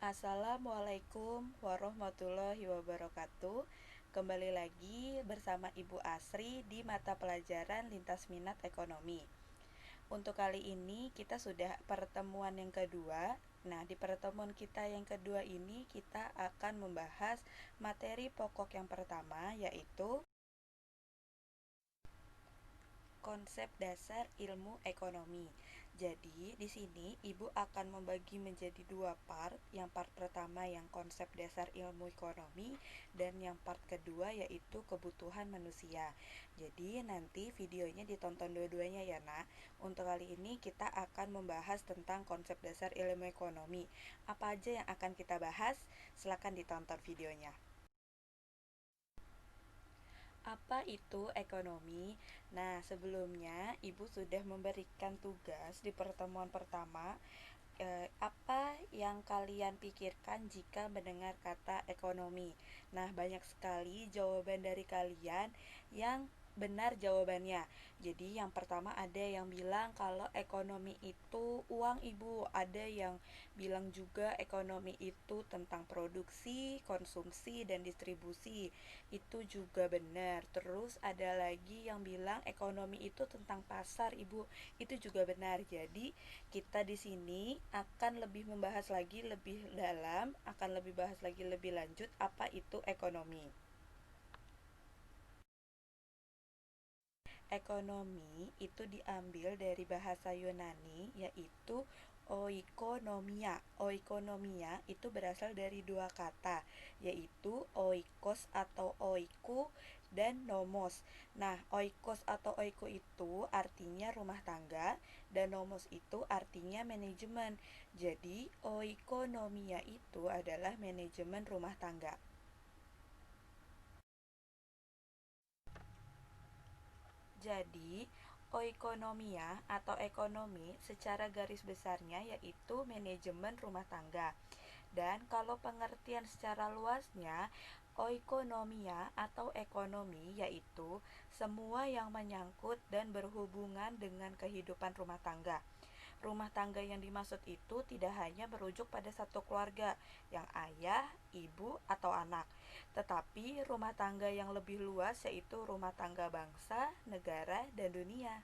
Assalamualaikum warahmatullahi wabarakatuh. Kembali lagi bersama Ibu Asri di mata pelajaran Lintas Minat Ekonomi. Untuk kali ini kita sudah pertemuan yang kedua. Nah, di pertemuan kita yang kedua ini kita akan membahas materi pokok yang pertama, yaitu konsep dasar ilmu ekonomi. Jadi, di sini Ibu akan membagi menjadi dua part. Yang part pertama yang konsep dasar ilmu ekonomi dan yang part kedua yaitu kebutuhan manusia. Jadi, nanti videonya ditonton dua-duanya ya, Nak. Untuk kali ini kita akan membahas tentang konsep dasar ilmu ekonomi. Apa aja yang akan kita bahas? Silakan ditonton videonya. Apa itu ekonomi? Nah, sebelumnya Ibu sudah memberikan tugas di pertemuan pertama. Apa yang kalian pikirkan jika mendengar kata ekonomi? Nah, banyak sekali jawaban dari kalian yang benar jawabannya. Jadi, yang pertama ada yang bilang kalau ekonomi itu uang, Ibu. Ada yang bilang juga ekonomi itu tentang produksi, konsumsi, dan distribusi. Itu juga benar. Terus ada lagi yang bilang ekonomi itu tentang pasar, Ibu. Itu juga benar. Jadi, kita di sini akan lebih membahas lagi lebih dalam, akan lebih bahas lagi lebih lanjut apa itu ekonomi. Ekonomi itu diambil dari bahasa Yunani yaitu oikonomia. Oikonomia itu berasal dari dua kata yaitu oikos atau oiku dan nomos. Nah, oikos atau oiku itu artinya rumah tangga dan nomos itu artinya manajemen. Jadi, oikonomia itu adalah manajemen rumah tangga. Jadi, oikonomia atau ekonomi secara garis besarnya yaitu manajemen rumah tangga. Dan kalau pengertian secara luasnya, oikonomia atau ekonomi yaitu semua yang menyangkut dan berhubungan dengan kehidupan rumah tangga. Rumah tangga yang dimaksud itu tidak hanya merujuk pada satu keluarga, yang ayah, ibu, atau anak, tetapi rumah tangga yang lebih luas yaitu rumah tangga bangsa, negara, dan dunia.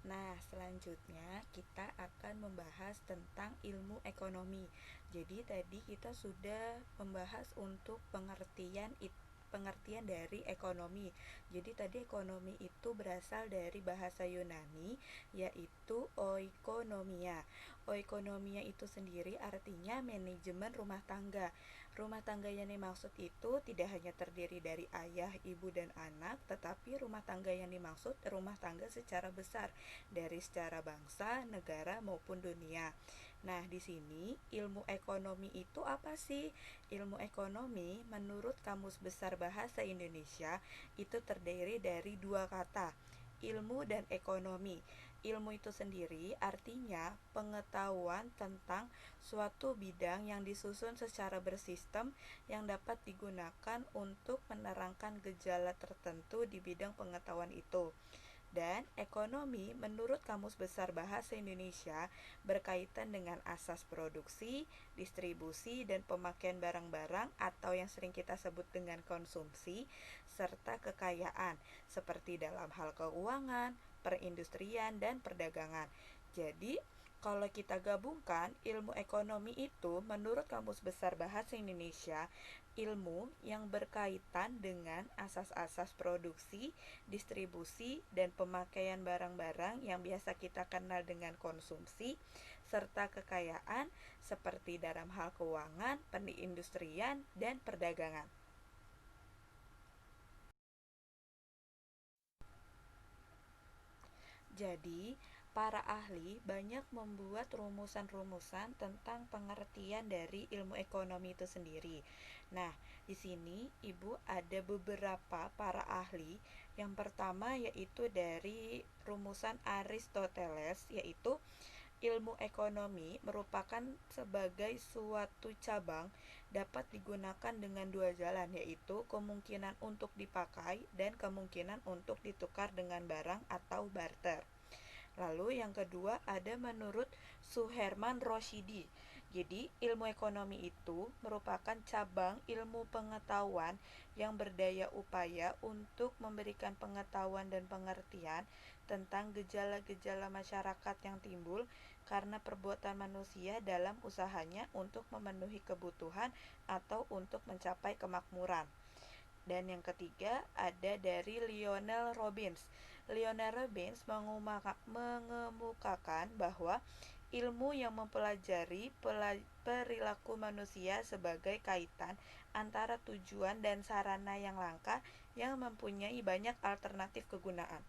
Nah, selanjutnya kita akan membahas tentang ilmu ekonomi. Jadi tadi kita sudah membahas untuk pengertian dari ekonomi. Jadi tadi ekonomi itu berasal dari bahasa Yunani yaitu oikonomia. Oikonomia itu sendiri artinya manajemen rumah tangga. Rumah tangga yang dimaksud itu tidak hanya terdiri dari ayah, ibu, dan anak, tetapi rumah tangga yang dimaksud rumah tangga secara besar dari secara bangsa, negara maupun dunia. Nah, di sini ilmu ekonomi itu apa sih? Ilmu ekonomi menurut Kamus Besar Bahasa Indonesia itu terdiri dari dua kata, ilmu dan ekonomi. Ilmu itu sendiri artinya pengetahuan tentang suatu bidang yang disusun secara bersistem yang dapat digunakan untuk menerangkan gejala tertentu di bidang pengetahuan itu. Dan ekonomi menurut Kamus Besar Bahasa Indonesia berkaitan dengan asas produksi, distribusi, dan pemakaian barang-barang atau yang sering kita sebut dengan konsumsi, serta kekayaan, seperti dalam hal keuangan, perindustrian, dan perdagangan. Jadi, kalau kita gabungkan, ilmu ekonomi itu menurut Kamus Besar Bahasa Indonesia ilmu yang berkaitan dengan asas-asas produksi, distribusi, dan pemakaian barang-barang yang biasa kita kenal dengan konsumsi, serta kekayaan seperti dalam hal keuangan, perindustrian, dan perdagangan. Jadi, para ahli banyak membuat rumusan-rumusan tentang pengertian dari ilmu ekonomi itu sendiri. Nah, di sini Ibu ada beberapa para ahli. Yang pertama yaitu dari rumusan Aristoteles, yaitu ilmu ekonomi merupakan sebagai suatu cabang dapat digunakan dengan dua jalan, yaitu kemungkinan untuk dipakai dan kemungkinan untuk ditukar dengan barang atau barter. Lalu yang kedua ada menurut Suherman Roshidi. Jadi ilmu ekonomi itu merupakan cabang ilmu pengetahuan yang berdaya upaya untuk memberikan pengetahuan dan pengertian tentang gejala-gejala masyarakat yang timbul karena perbuatan manusia dalam usahanya untuk memenuhi kebutuhan atau untuk mencapai kemakmuran. Dan yang ketiga ada dari Lionel Robbins. Lionel Robbins mengemukakan bahwa ilmu yang mempelajari perilaku manusia sebagai kaitan antara tujuan dan sarana yang langka yang mempunyai banyak alternatif kegunaan.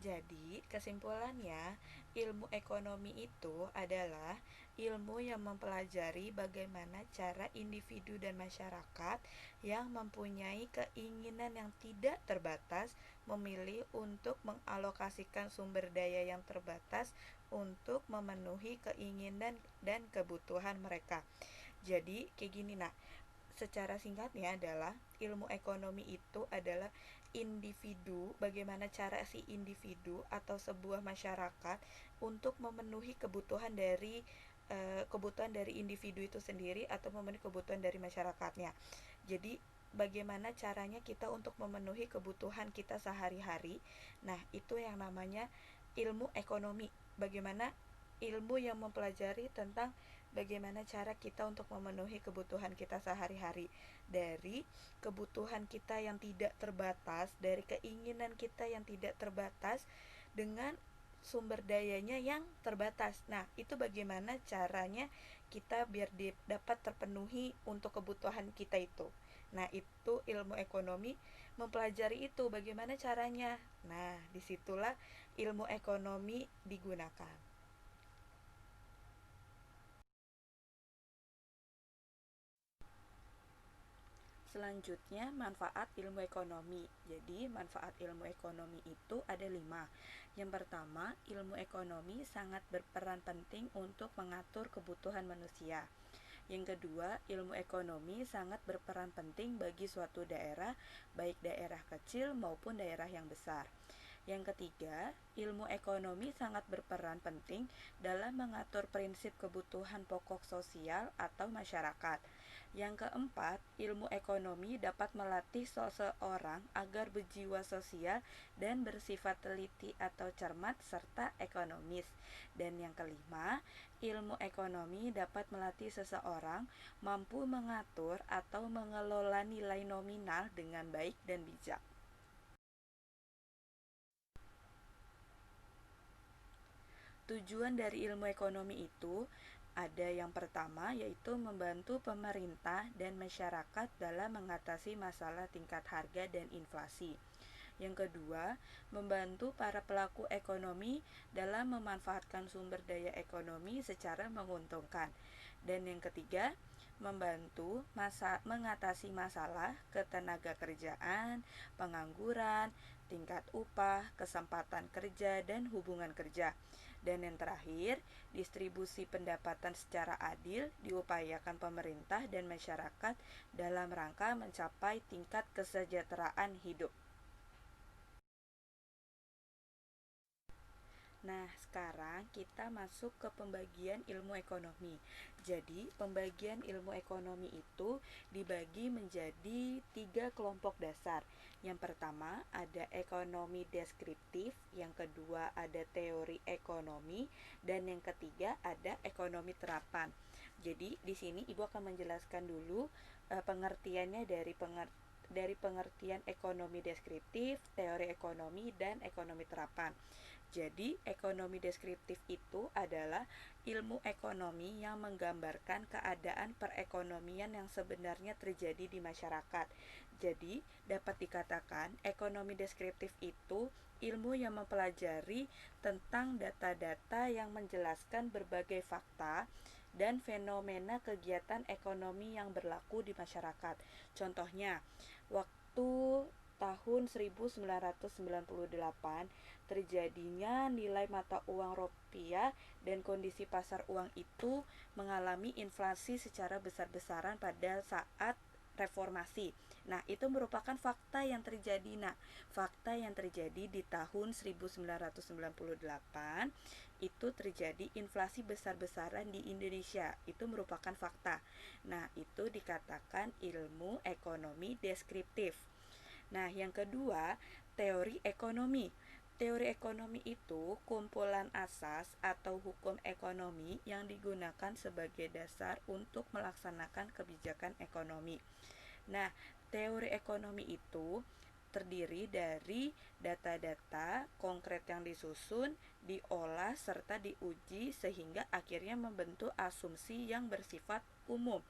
Jadi, kesimpulannya, ilmu ekonomi itu adalah ilmu yang mempelajari bagaimana cara individu dan masyarakat yang mempunyai keinginan yang tidak terbatas memilih untuk mengalokasikan sumber daya yang terbatas untuk memenuhi keinginan dan kebutuhan mereka. Jadi, kayak gini nak, secara singkatnya adalah ilmu ekonomi itu adalah individu, bagaimana cara si individu atau sebuah masyarakat untuk memenuhi kebutuhan dari individu itu sendiri atau memenuhi kebutuhan dari masyarakatnya. Jadi bagaimana caranya kita untuk memenuhi kebutuhan kita sehari-hari. Nah, itu yang namanya ilmu ekonomi. Bagaimana ilmu yang mempelajari tentang bagaimana cara kita untuk memenuhi kebutuhan kita sehari-hari, dari kebutuhan kita yang tidak terbatas, dari keinginan kita yang tidak terbatas dengan sumber dayanya yang terbatas. Nah, itu bagaimana caranya kita biar dapat terpenuhi untuk kebutuhan kita itu. Nah, itu ilmu ekonomi mempelajari itu bagaimana caranya. Nah, disitulah ilmu ekonomi digunakan. Selanjutnya, manfaat ilmu ekonomi. Jadi, manfaat ilmu ekonomi itu ada 5. Yang pertama, ilmu ekonomi sangat berperan penting untuk mengatur kebutuhan manusia. Yang kedua, ilmu ekonomi sangat berperan penting bagi suatu daerah, baik daerah kecil maupun daerah yang besar. Yang ketiga, ilmu ekonomi sangat berperan penting dalam mengatur prinsip kebutuhan pokok sosial atau masyarakat. Yang keempat, ilmu ekonomi dapat melatih seseorang agar berjiwa sosial dan bersifat teliti atau cermat serta ekonomis. Dan yang kelima, ilmu ekonomi dapat melatih seseorang mampu mengatur atau mengelola nilai nominal dengan baik dan bijak. Tujuan dari ilmu ekonomi itu ada yang pertama yaitu membantu pemerintah dan masyarakat dalam mengatasi masalah tingkat harga dan inflasi. Yang kedua, membantu para pelaku ekonomi dalam memanfaatkan sumber daya ekonomi secara menguntungkan. Dan yang ketiga, membantu mengatasi masalah ketenaga kerjaan, pengangguran, tingkat upah, kesempatan kerja, dan hubungan kerja. Dan yang terakhir, distribusi pendapatan secara adil diupayakan pemerintah dan masyarakat dalam rangka mencapai tingkat kesejahteraan hidup. Nah, sekarang kita masuk ke pembagian ilmu ekonomi. Jadi, pembagian ilmu ekonomi itu dibagi menjadi 3 kelompok dasar. Yang pertama ada ekonomi deskriptif, yang kedua ada teori ekonomi, dan yang ketiga ada ekonomi terapan. Jadi, di sini Ibu akan menjelaskan dulu pengertiannya dari pengertian ekonomi deskriptif, teori ekonomi, dan ekonomi terapan. Jadi, ekonomi deskriptif itu adalah ilmu ekonomi yang menggambarkan keadaan perekonomian yang sebenarnya terjadi di masyarakat. Jadi, dapat dikatakan ekonomi deskriptif itu ilmu yang mempelajari tentang data-data yang menjelaskan berbagai fakta dan fenomena kegiatan ekonomi yang berlaku di masyarakat. Contohnya, waktu tahun 1998 terjadinya nilai mata uang rupiah dan kondisi pasar uang itu mengalami inflasi secara besar-besaran pada saat reformasi. Nah, itu merupakan fakta yang terjadi. Nah, fakta yang terjadi di tahun 1998 itu terjadi inflasi besar-besaran di Indonesia. Itu merupakan fakta. Nah, itu dikatakan ilmu ekonomi deskriptif. Nah, yang kedua, teori ekonomi. Teori ekonomi itu kumpulan asas atau hukum ekonomi yang digunakan sebagai dasar untuk melaksanakan kebijakan ekonomi. Nah, teori ekonomi itu terdiri dari data-data konkret yang disusun, diolah, serta diuji sehingga akhirnya membentuk asumsi yang bersifat umum.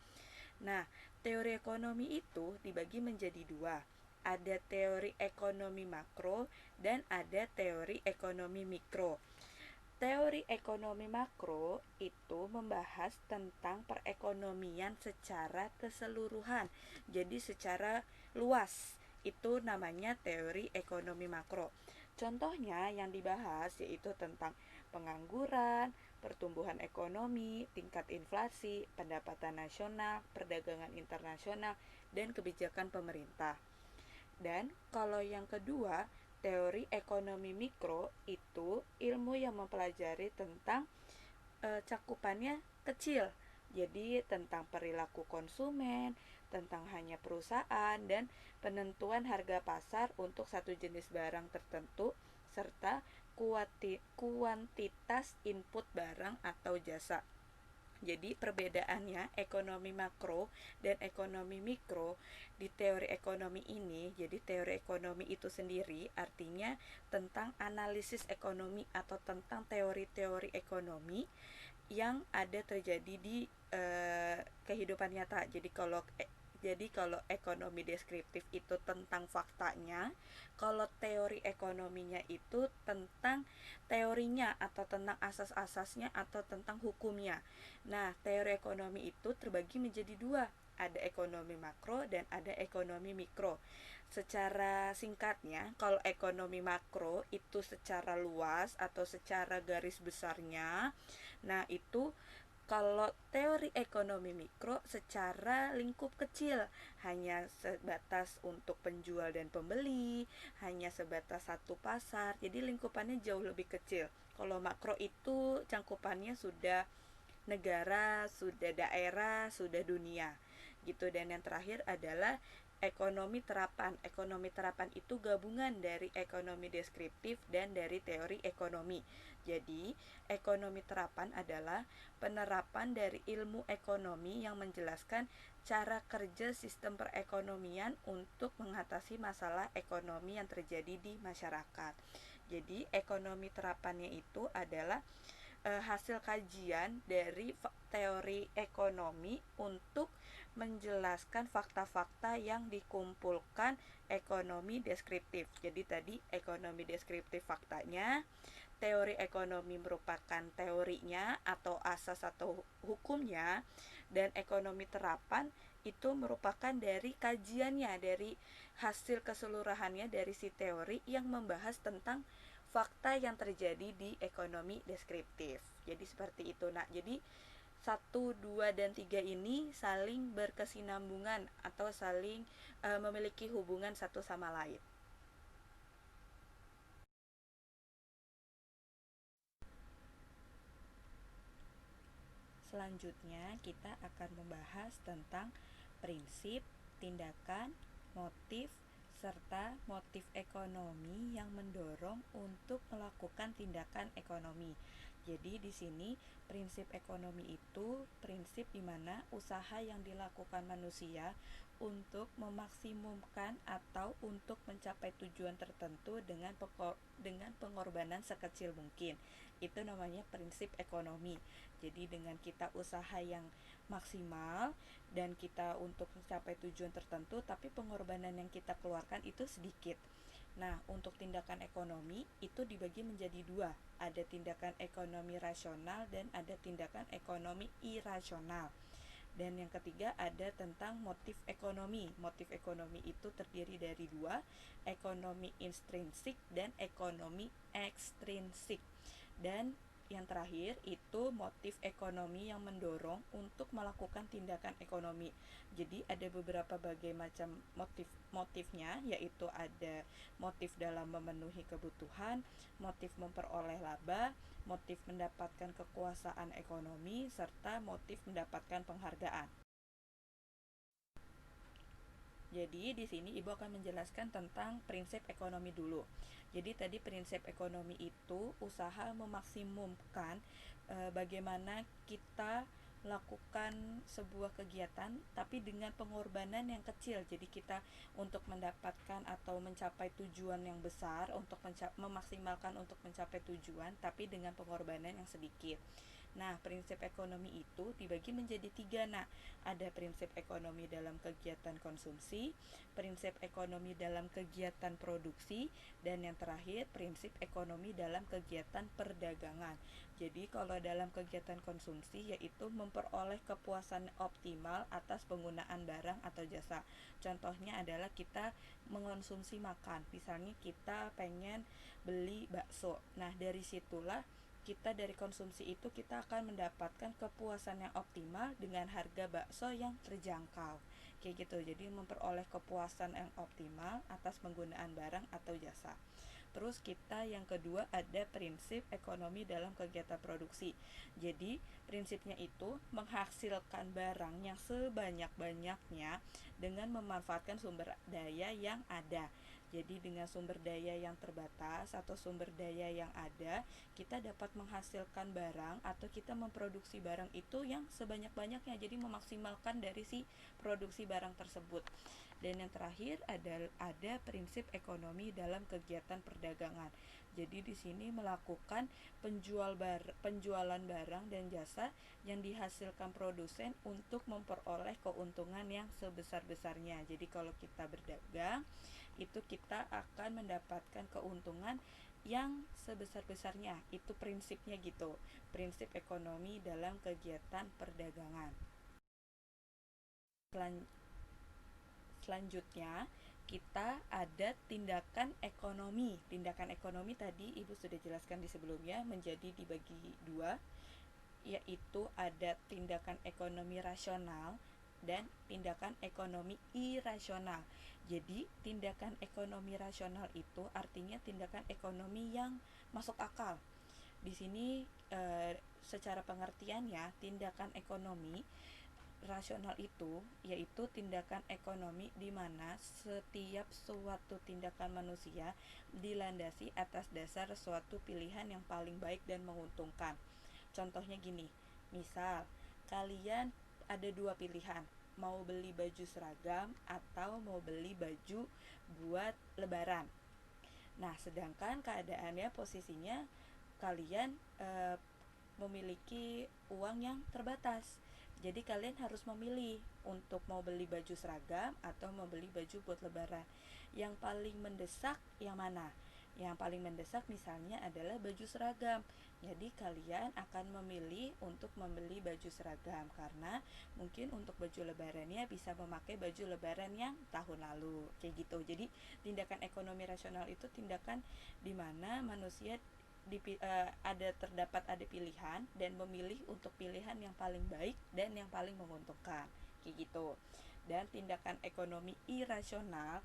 Nah, teori ekonomi itu dibagi menjadi dua. Ada teori ekonomi makro dan ada teori ekonomi mikro. Teori ekonomi makro itu membahas tentang perekonomian secara keseluruhan. Jadi secara luas. Itu namanya teori ekonomi makro. Contohnya yang dibahas yaitu tentang pengangguran, pertumbuhan ekonomi, tingkat inflasi, pendapatan nasional, perdagangan internasional, dan kebijakan pemerintah. Dan kalau yang kedua, teori ekonomi mikro itu ilmu yang mempelajari tentang cakupannya kecil. Jadi tentang perilaku konsumen, tentang hanya perusahaan dan penentuan harga pasar untuk satu jenis barang tertentu serta kuantitas input barang atau jasa. Jadi perbedaannya ekonomi makro dan ekonomi mikro di teori ekonomi ini, jadi teori ekonomi itu sendiri artinya tentang analisis ekonomi atau tentang teori-teori ekonomi yang ada terjadi di kehidupan nyata. Jadi kalau ekonomi deskriptif itu tentang faktanya, kalau teori ekonominya itu tentang teorinya atau tentang asas-asasnya atau tentang hukumnya. Nah, teori ekonomi itu terbagi menjadi dua, ada ekonomi makro dan ada ekonomi mikro. Secara singkatnya, kalau ekonomi makro itu secara luas atau secara garis besarnya, nah itu kalau teori ekonomi mikro secara lingkup kecil, hanya sebatas untuk penjual dan pembeli, hanya sebatas satu pasar, jadi lingkupannya jauh lebih kecil. Kalau makro itu cangkupannya sudah negara, sudah daerah, sudah dunia gitu. Dan yang terakhir adalah ekonomi terapan. Ekonomi terapan itu gabungan dari ekonomi deskriptif dan dari teori ekonomi. Jadi, ekonomi terapan adalah penerapan dari ilmu ekonomi yang menjelaskan cara kerja sistem perekonomian untuk mengatasi masalah ekonomi yang terjadi di masyarakat. Jadi, ekonomi terapannya itu adalah hasil kajian dari teori ekonomi untuk menjelaskan fakta-fakta yang dikumpulkan ekonomi deskriptif. Jadi tadi ekonomi deskriptif faktanya, teori ekonomi merupakan teorinya atau asas atau hukumnya, dan ekonomi terapan itu merupakan dari kajiannya, dari hasil keseluruhannya dari si teori yang membahas tentang fakta yang terjadi di ekonomi deskriptif. Jadi seperti itu. Nah, jadi 1, 2, dan 3 ini saling berkesinambungan atau saling memiliki hubungan satu sama lain. Selanjutnya kita akan membahas tentang prinsip, tindakan, motif, serta motif ekonomi yang mendorong untuk melakukan tindakan ekonomi. Jadi di sini prinsip ekonomi itu prinsip di mana usaha yang dilakukan manusia untuk memaksimumkan atau untuk mencapai tujuan tertentu dengan pengorbanan sekecil mungkin. Itu namanya prinsip ekonomi. Jadi dengan kita usaha yang maksimal dan kita untuk mencapai tujuan tertentu, tapi pengorbanan yang kita keluarkan itu sedikit. Nah, untuk tindakan ekonomi itu dibagi menjadi dua. Ada tindakan ekonomi rasional dan ada tindakan ekonomi irasional. Dan yang ketiga ada tentang motif ekonomi. Motif ekonomi itu terdiri dari dua, ekonomi intrinsik dan ekonomi ekstrinsik. Dan yang terakhir itu motif ekonomi yang mendorong untuk melakukan tindakan ekonomi. Jadi ada beberapa bagai macam motifnya, yaitu ada motif dalam memenuhi kebutuhan, motif memperoleh laba, motif mendapatkan kekuasaan ekonomi, serta motif mendapatkan penghargaan. Jadi di sini Ibu akan menjelaskan tentang prinsip ekonomi dulu. Jadi tadi prinsip ekonomi itu usaha memaksimumkan bagaimana kita melakukan sebuah kegiatan tapi dengan pengorbanan yang kecil. Jadi kita untuk mendapatkan atau mencapai tujuan yang besar, untuk memaksimalkan untuk mencapai tujuan tapi dengan pengorbanan yang sedikit. Nah, prinsip ekonomi itu dibagi menjadi tiga. Nah, ada prinsip ekonomi dalam kegiatan konsumsi, prinsip ekonomi dalam kegiatan produksi, dan yang terakhir prinsip ekonomi dalam kegiatan perdagangan. Jadi kalau dalam kegiatan konsumsi yaitu memperoleh kepuasan optimal atas penggunaan barang atau jasa. Contohnya adalah kita mengonsumsi makan. Misalnya kita pengen beli bakso. Nah, dari situlah kita dari konsumsi itu kita akan mendapatkan kepuasan yang optimal dengan harga bakso yang terjangkau. Kayak gitu. Jadi memperoleh kepuasan yang optimal atas penggunaan barang atau jasa. Terus kita yang kedua ada prinsip ekonomi dalam kegiatan produksi. Jadi prinsipnya itu menghasilkan barang yang sebanyak-banyaknya dengan memanfaatkan sumber daya yang ada. Jadi dengan sumber daya yang terbatas atau sumber daya yang ada, kita dapat menghasilkan barang atau kita memproduksi barang itu yang sebanyak-banyaknya. Jadi memaksimalkan dari si produksi barang tersebut. Dan yang terakhir ada prinsip ekonomi dalam kegiatan perdagangan. Jadi di sini melakukan penjualan barang dan jasa yang dihasilkan produsen untuk memperoleh keuntungan yang sebesar-besarnya. Jadi kalau kita berdagang, itu kita akan mendapatkan keuntungan yang sebesar-besarnya. Itu prinsipnya gitu. Prinsip ekonomi dalam kegiatan perdagangan. Selanjutnya kita ada tindakan ekonomi. Tindakan ekonomi tadi Ibu sudah jelaskan di sebelumnya menjadi dibagi dua, yaitu ada tindakan ekonomi rasional dan tindakan ekonomi irasional. Jadi tindakan ekonomi rasional itu artinya tindakan ekonomi yang masuk akal. Di sini secara pengertiannya tindakan ekonomi rasional itu yaitu tindakan ekonomi di mana setiap suatu tindakan manusia dilandasi atas dasar suatu pilihan yang paling baik dan menguntungkan. Contohnya gini, misal kalian ada dua pilihan, mau beli baju seragam atau mau beli baju buat lebaran. Nah, sedangkan keadaannya posisinya kalian memiliki uang yang terbatas. Jadi kalian harus memilih untuk mau beli baju seragam atau mau beli baju buat lebaran. Yang paling mendesak yang mana? Yang paling mendesak misalnya adalah baju seragam. Jadi kalian akan memilih untuk membeli baju seragam karena mungkin untuk baju lebarannya bisa memakai baju lebaran yang tahun lalu. Kayak gitu. Jadi tindakan ekonomi rasional itu tindakan di mana manusia terdapat pilihan dan memilih untuk pilihan yang paling baik dan yang paling menguntungkan kayak gitu. Dan tindakan ekonomi irasional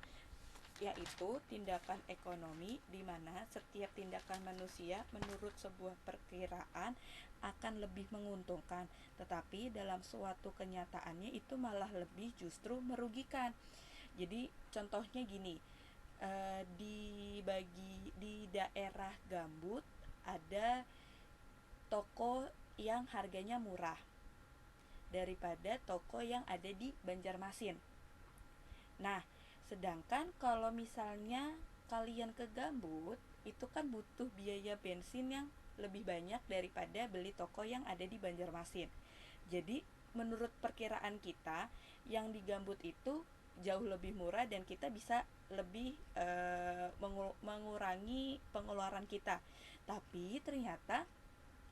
yaitu tindakan ekonomi di mana setiap tindakan manusia menurut sebuah perkiraan akan lebih menguntungkan, tetapi dalam suatu kenyataannya itu malah lebih justru merugikan. Jadi contohnya gini, di daerah gambut ada toko yang harganya murah daripada toko yang ada di Banjarmasin. Nah, sedangkan kalau misalnya kalian ke gambut, itu kan butuh biaya bensin yang lebih banyak daripada beli toko yang ada di Banjarmasin. Jadi, menurut perkiraan kita, yang di gambut itu jauh lebih murah dan kita bisa lebih mengurangi pengeluaran kita. Tapi ternyata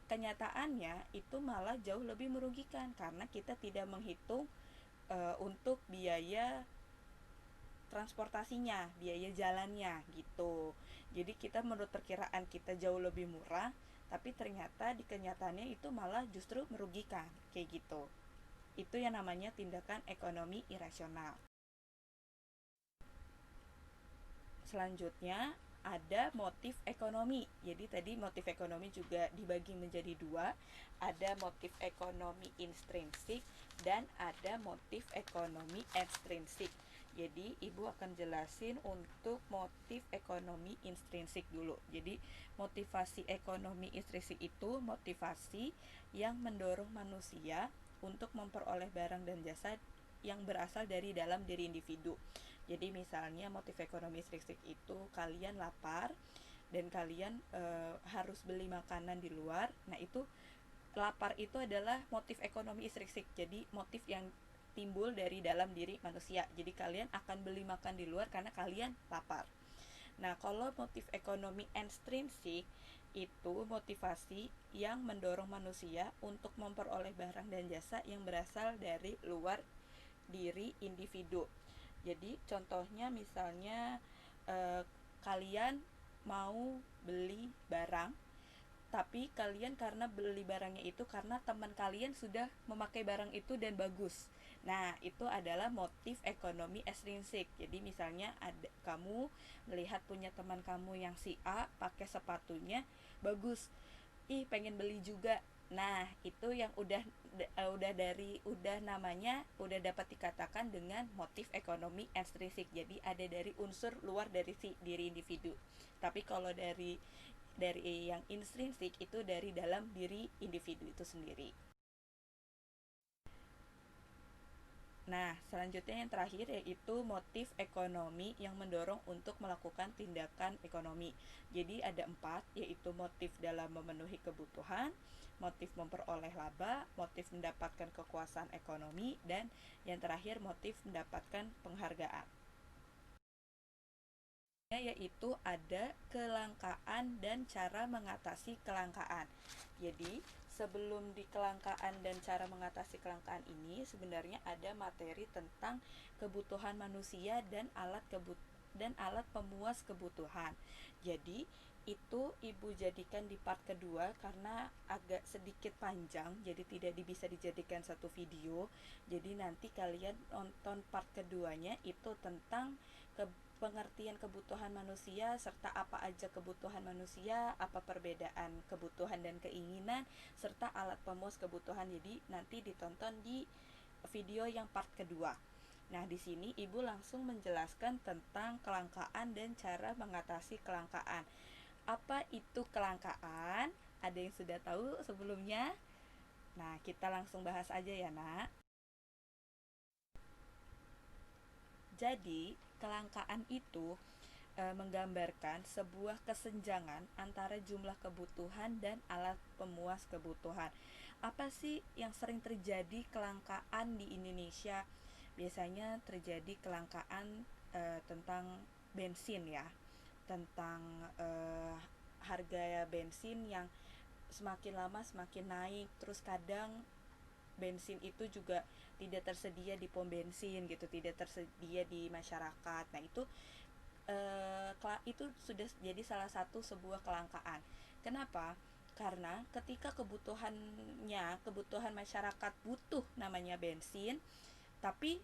kenyataannya itu malah jauh lebih merugikan karena kita tidak menghitung untuk biaya transportasinya, biaya jalannya gitu. Jadi kita menurut perkiraan kita jauh lebih murah, tapi ternyata di kenyataannya itu malah justru merugikan, kayak gitu. Itu yang namanya tindakan ekonomi irasional. Selanjutnya ada motif ekonomi. Jadi tadi motif ekonomi juga dibagi menjadi dua. Ada motif ekonomi intrinsik dan ada motif ekonomi ekstrinsik. Jadi ibu akan jelasin untuk motif ekonomi intrinsik dulu. Jadi motivasi ekonomi intrinsik itu motivasi yang mendorong manusia untuk memperoleh barang dan jasa yang berasal dari dalam diri individu. Jadi misalnya motif ekonomi intrinsik itu kalian lapar dan kalian harus beli makanan di luar. Nah, itu lapar itu adalah motif ekonomi intrinsik. Jadi motif yang timbul dari dalam diri manusia. Jadi kalian akan beli makan di luar karena kalian lapar. Nah, kalau motif ekonomi ekstrinsik itu motivasi yang mendorong manusia untuk memperoleh barang dan jasa yang berasal dari luar diri individu. Jadi contohnya misalnya kalian mau beli barang, tapi kalian karena beli barangnya itu karena teman kalian sudah memakai barang itu dan bagus. Nah, itu adalah motif ekonomi ekstrinsik. Jadi misalnya kamu melihat punya teman kamu yang si A pakai sepatunya bagus. Ih, pengen beli juga. Nah, itu yang udah namanya udah dapat dikatakan dengan motif ekonomi ekstrinsik. Jadi ada dari unsur luar dari si diri individu. Tapi kalau dari yang intrinsik itu dari dalam diri individu itu sendiri. Nah, selanjutnya yang terakhir yaitu motif ekonomi yang mendorong untuk melakukan tindakan ekonomi. Jadi ada 4, yaitu motif dalam memenuhi kebutuhan, motif memperoleh laba, motif mendapatkan kekuasaan ekonomi, dan yang terakhir motif mendapatkan penghargaan. Yaitu ada kelangkaan dan cara mengatasi kelangkaan. Jadi sebelum di kelangkaan dan cara mengatasi kelangkaan ini sebenarnya ada materi tentang kebutuhan manusia dan alat pemuas kebutuhan. Jadi itu ibu jadikan di part kedua karena agak sedikit panjang, jadi tidak bisa dijadikan satu video. Jadi nanti kalian nonton part keduanya itu tentang pengertian kebutuhan manusia serta apa aja kebutuhan manusia, apa perbedaan kebutuhan dan keinginan, serta alat pemuas kebutuhan. Jadi nanti ditonton di video yang part kedua. Nah, di sini ibu langsung menjelaskan tentang kelangkaan dan cara mengatasi kelangkaan. Apa itu kelangkaan? Ada yang sudah tahu sebelumnya? Nah, kita langsung bahas aja ya, Nak. Jadi, kelangkaan itu menggambarkan sebuah kesenjangan antara jumlah kebutuhan dan alat pemuas kebutuhan. Apa sih yang sering terjadi kelangkaan di Indonesia? Biasanya terjadi kelangkaan tentang bensin ya, tentang harga bensin yang semakin lama semakin naik, terus kadang bensin itu juga tidak tersedia di pom bensin gitu, tidak tersedia di masyarakat. Nah, itu sudah jadi salah satu sebuah kelangkaan. Kenapa? Karena ketika kebutuhan masyarakat butuh namanya bensin, tapi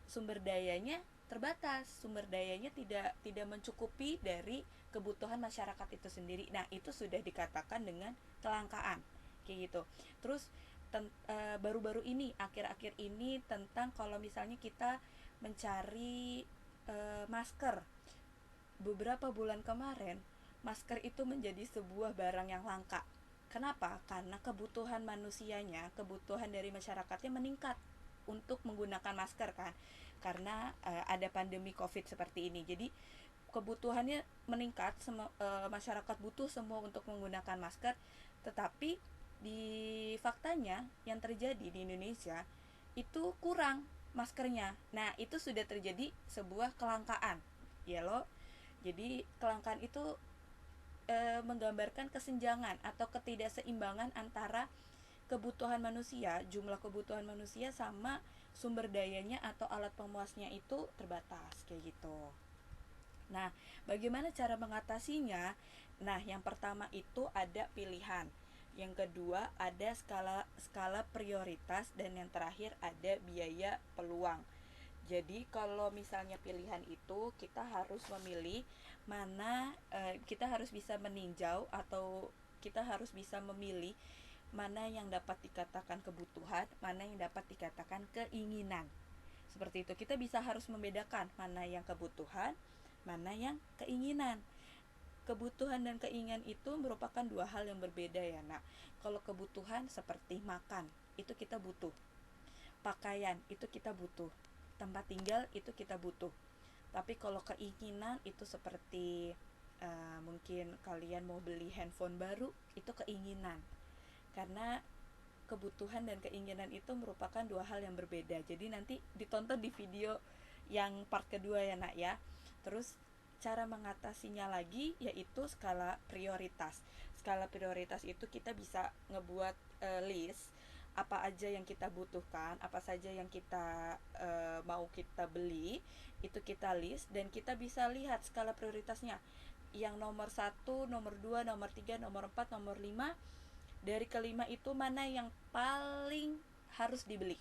sumber dayanya terbatas, sumber dayanya tidak mencukupi dari kebutuhan masyarakat itu sendiri. Nah, itu sudah dikatakan dengan kelangkaan kayak gitu. Terus baru-baru ini, akhir-akhir ini, tentang kalau misalnya kita mencari masker. Beberapa bulan kemarin, masker itu menjadi sebuah barang yang langka. Kenapa? Karena kebutuhan manusianya, kebutuhan dari masyarakatnya meningkat untuk menggunakan masker kan. Karena ada pandemi Covid seperti ini. Jadi kebutuhannya meningkat, masyarakat butuh semua untuk menggunakan masker, tetapi di faktanya yang terjadi di Indonesia itu kurang maskernya. Nah, itu sudah terjadi sebuah kelangkaan. Ya lo. Jadi kelangkaan itu menggambarkan kesenjangan atau ketidakseimbangan antara kebutuhan manusia, jumlah kebutuhan manusia sama sumber dayanya atau alat pemuasnya itu terbatas kayak gitu. Nah, bagaimana cara mengatasinya? Nah, yang pertama itu ada pilihan. Yang kedua ada skala prioritas dan yang terakhir ada biaya peluang. Jadi kalau misalnya pilihan itu kita harus memilih mana, kita harus bisa meninjau atau kita harus bisa memilih mana yang dapat dikatakan kebutuhan, mana yang dapat dikatakan keinginan. Seperti itu, kita bisa harus membedakan mana yang kebutuhan, mana yang keinginan. Kebutuhan dan keinginan itu merupakan dua hal yang berbeda ya nak. Kalau kebutuhan seperti makan, itu kita butuh. Pakaian, itu kita butuh. Tempat tinggal, itu kita butuh. Tapi kalau keinginan itu seperti mungkin kalian mau beli handphone baru, itu keinginan. Karena kebutuhan dan keinginan itu merupakan dua hal yang berbeda. Jadi nanti ditonton di video yang part kedua ya nak ya. Terus cara mengatasinya lagi yaitu skala prioritas. Skala prioritas itu kita bisa ngebuat list apa aja yang kita butuhkan, apa saja yang kita mau kita beli, itu kita list dan kita bisa lihat skala prioritasnya. Yang nomor 1, nomor 2, nomor 3, nomor 4, nomor 5, dari kelima itu mana yang paling harus dibeli.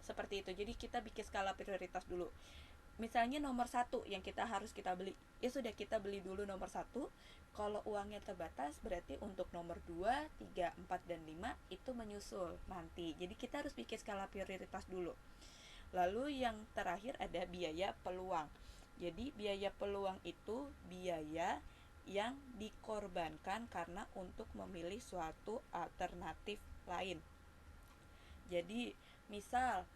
Seperti itu. Jadi kita bikin skala prioritas dulu. Misalnya nomor 1 yang kita beli, ya sudah kita beli dulu nomor 1. Kalau uangnya terbatas berarti untuk nomor 2, 3, 4 dan 5 itu menyusul nanti. Jadi kita harus bikin skala prioritas dulu. Lalu yang terakhir ada biaya peluang. Jadi biaya peluang itu biaya yang dikorbankan karena untuk memilih suatu alternatif lain. Jadi misal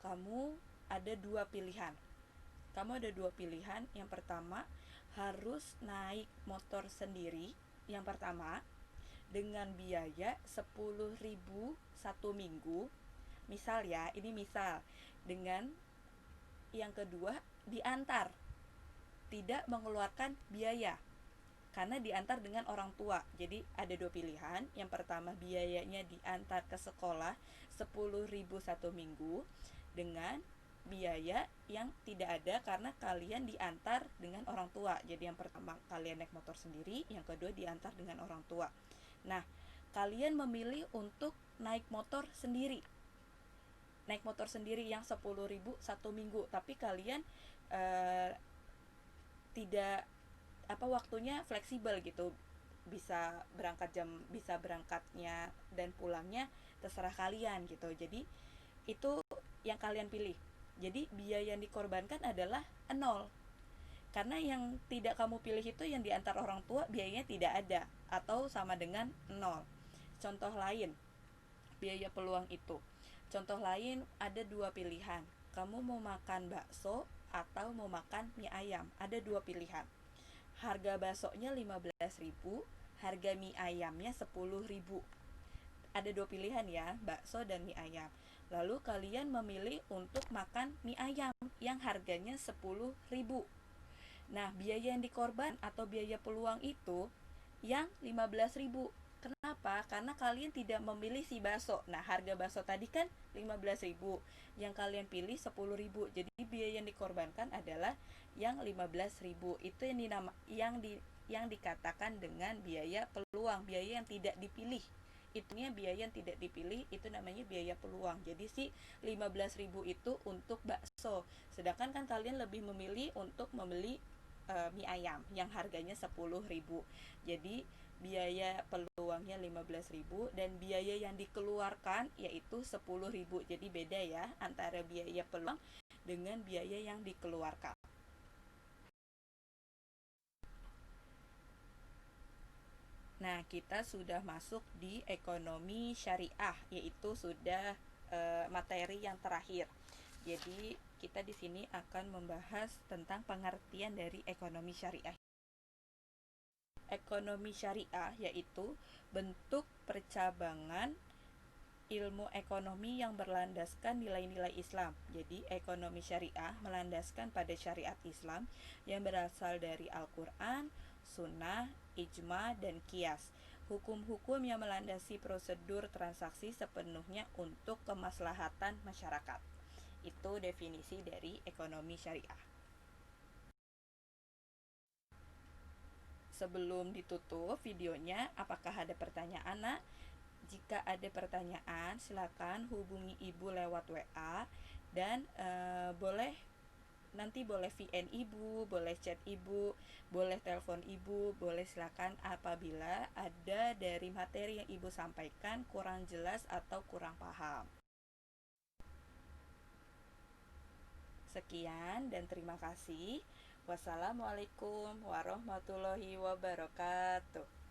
kamu ada dua pilihan. Yang pertama harus naik motor sendiri. Yang pertama dengan biaya 10.000 satu minggu. Misal ya, ini misal. Dengan yang kedua diantar, tidak mengeluarkan biaya karena diantar dengan orang tua. Jadi ada dua pilihan. Yang pertama biayanya diantar ke sekolah 10.000 satu minggu dengan biaya yang tidak ada karena kalian diantar dengan orang tua. Jadi yang pertama kalian naik motor sendiri, yang kedua diantar dengan orang tua. Nah, kalian memilih untuk naik motor sendiri. Naik motor sendiri yang 10.000 satu minggu, tapi kalian tidak waktunya fleksibel gitu, bisa berangkatnya dan pulangnya terserah kalian gitu. Jadi itu yang kalian pilih. Jadi biaya yang dikorbankan adalah 0. Karena yang tidak kamu pilih itu yang diantar orang tua biayanya tidak ada atau sama dengan 0. Contoh lain, biaya peluang itu. Contoh lain ada dua pilihan. Kamu mau makan bakso atau mau makan mie ayam. Ada dua pilihan. Harga baksonya 15.000, harga mie ayamnya 10.000. Ada dua pilihan ya, bakso dan mie ayam. Lalu kalian memilih untuk makan mie ayam yang harganya 10.000. Nah, biaya yang dikorban atau biaya peluang itu yang 15.000. Kenapa? Karena kalian tidak memilih si bakso. Nah, harga bakso tadi kan 15.000, yang kalian pilih 10.000. Jadi biaya yang dikorbankan adalah yang 15.000. Itu yang dikatakan dengan biaya peluang, biaya yang tidak dipilih. Itunya biaya yang tidak dipilih, itu namanya biaya peluang. Jadi si 15.000 itu untuk bakso. Sedangkan kan kalian lebih memilih untuk membeli mie ayam yang harganya 10.000. Jadi biaya peluangnya 15.000 dan biaya yang dikeluarkan yaitu 10.000. Jadi beda ya antara biaya peluang dengan biaya yang dikeluarkan. Nah, kita sudah masuk di ekonomi syariah, yaitu sudah materi yang terakhir. Jadi kita di sini akan membahas tentang pengertian dari ekonomi syariah. Ekonomi syariah yaitu bentuk percabangan ilmu ekonomi yang berlandaskan nilai-nilai Islam. Jadi ekonomi syariah melandaskan pada syariat Islam yang berasal dari Al-Quran, Sunnah, Ijma, dan Qiyas. Hukum-hukum yang melandasi prosedur transaksi sepenuhnya untuk kemaslahatan masyarakat. Itu definisi dari ekonomi syariah. sebelum ditutup videonya, apakah ada pertanyaan, Nak? Jika ada pertanyaan, silakan hubungi Ibu lewat WA dan nanti boleh VN Ibu, boleh chat Ibu, boleh telepon Ibu, boleh silakan apabila ada dari materi yang Ibu sampaikan kurang jelas atau kurang paham. Sekian dan terima kasih. Wassalamualaikum warahmatullahi wabarakatuh.